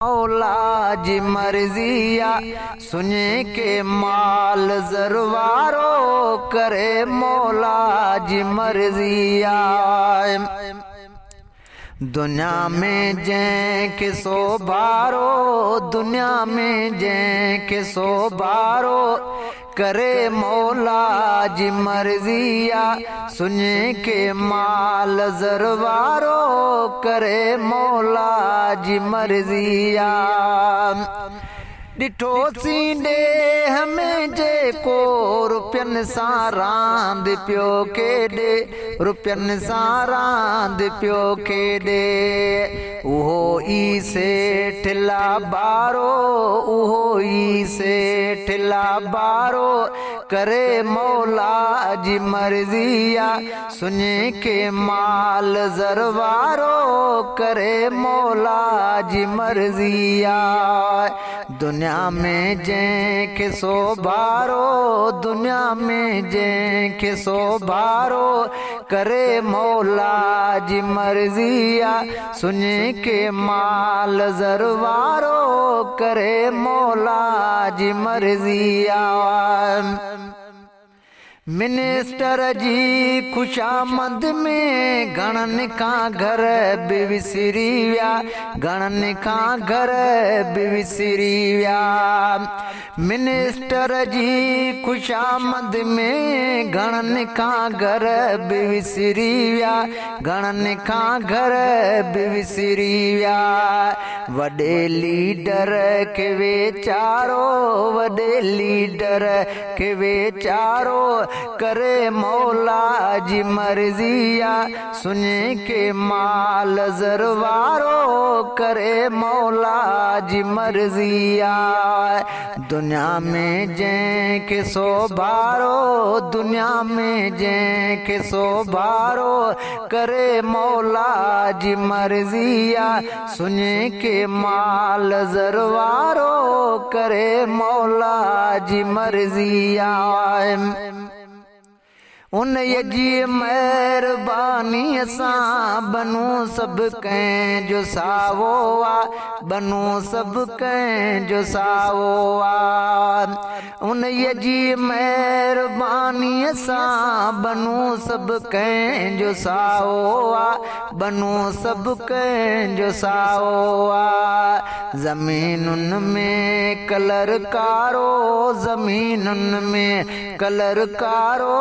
मौला जी मर्जी आ सुने के माल ज़रवारो करे मौला जी मर्जी आ। दुनिया में जंहिंखे सोभारो दुनिया में जंहिंखे सोभारो करे मौला जी मर्जी आ सुने के माल ज़रवारो करे मौला जी मर्जी आ। ॾिठोसीं ॾेह में जेको रुपयनि सां रांदि पियो खेॾे रुपयनि सां रांदि पियो खेॾे उहो ई सेठ लाबारो उहो ई सेठ लाबारो करे मौला जी मर्जी आ सुने के माल ज़रवारो करे मौला जी मर्जी आ। दुनिया में जंहिंखे सोभारो दुनिया में जंहिंखे सोभारो करे मौला जी मर्जी आ सुने के माल ज़रवारो करे मौला जी मर्जी आ। मिनिस्टर जी खुशामद में घणनि खां घर बि विसरी विया घणनि खां घर बि विसरी विया। मिनिस्टर जी खुशामद में घणनि खां घर बि विसरी विया घणनि खां घर बि विसरी विया। वॾे लीडर खे वेचारो वॾे लीडर खे वेचारो करे मौला जी मर्जी आ सुने के माल ज़रवारो करे मौला जी मर्जी आ। दुनिया में जंहिंखे सोभारो दुनिया में जंहिंखे सोभारो करे मौला जी मर्जी आ सुने के माल ज़रवारो करे मौला जी मर्जी आ। उन जी महिरबानीअ सां बनू सभु कंहिंजो सावो आ बनू सभु कंहिंजो सावो आ। उन जी महिरबानीअ सां बनू सभु कंहिंजो सावो आ बनू सभु कंहिंजो सावो आ। ज़मीनुनि में कलर कारो ज़मीनुनि में कलर कारो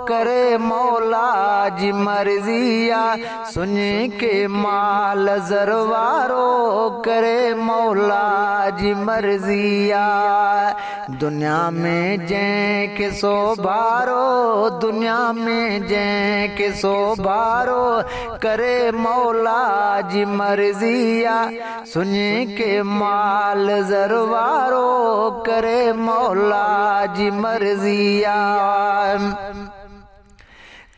करे मौला जी मर्जी आ सुने के माल ज़रवारो करे मौला जी मर्जी आ। दुनिया में जंहिंखे सोभारो दुनिया में जंहिंखे सोभारो करे मौला जी मर्जी आ सुने के माल ज़रवारो करे मौला जी मर्जी आ।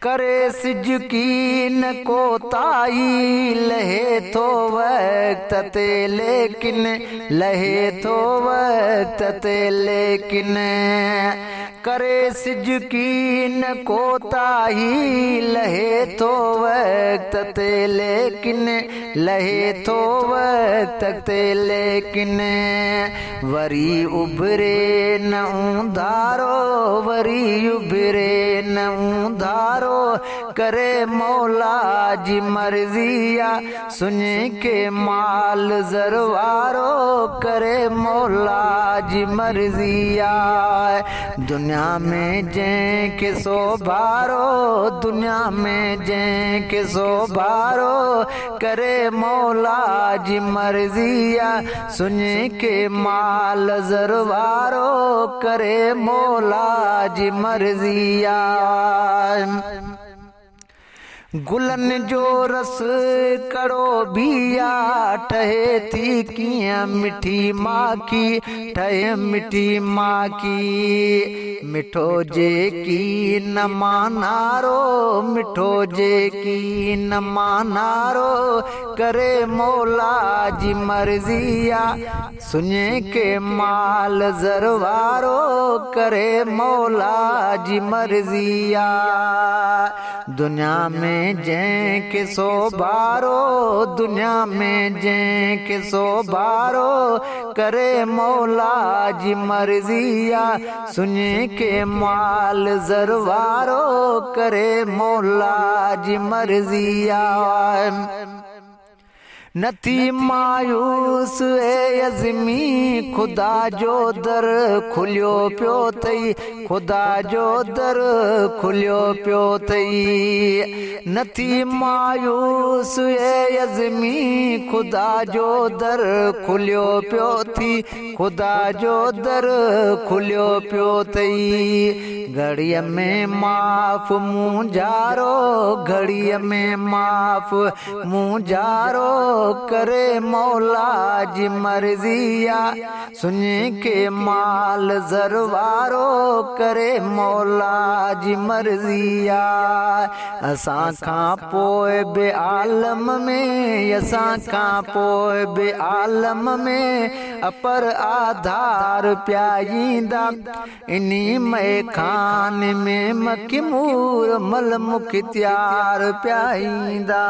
करे सिज की न कोताही लहे तो वक्त ते लेकिन लहे तो वक्त ते लेकिन करे सिज की न कोताही लहे तो वक्त ते लेकिन लहे तो वक्त ते लेकिन वरी उभरे न उधारो वरी उभरे न उधारो करे मौला जी मर्जी आ सुने के माल ज़रवारो करे मौला जी मर्जी आ। दुनिया में जंहिंखे सोभारो दुनिया में जंहिंखे सोभारो करे मौला जी मर्जी आ सुने के माल ज़रवारो करे मौला जी मर्जी आ। गुलनि जो रस कड़ो भी आ ठहे थी कीअं मिठी माखी ठहे मिठी माखी मिठो जेकी न मानारो मिठो जेकी न मानारो करे मौला जी मर्जिया सुञे के माल ज़रवारो करे मौला जी मर्जिया दुनिया में जंहिंखे सोभारो दुनिया में जंहिंखे सोभारो करे मौला जी मर्जिया सुञे के माल ज़रवारो करे मौला जी मर्जिया नथी मायूस ए अज़मी खुदा जो दर खुलियो पियो अथई खुदा जो दर खुलियो पियो अथई नथी मायूस ए अज़मी खुदा जो दर खुलियो पियो थी खुदा जो दर खुलियो पियो अथई घड़ीअ में माफ़ मुंझारो घड़ीअ में माफ़ मुंझारो करे मौला जी मर्जिया सुञे के माल ज़रवारो करे मौला जी मर्जिया असां खां पोइ बि आलम में असां खां पोइ बि आलम में अपर आधार प्याईंदा इनी में खान में मखमूर मल मुख्तियार प्याईंदा।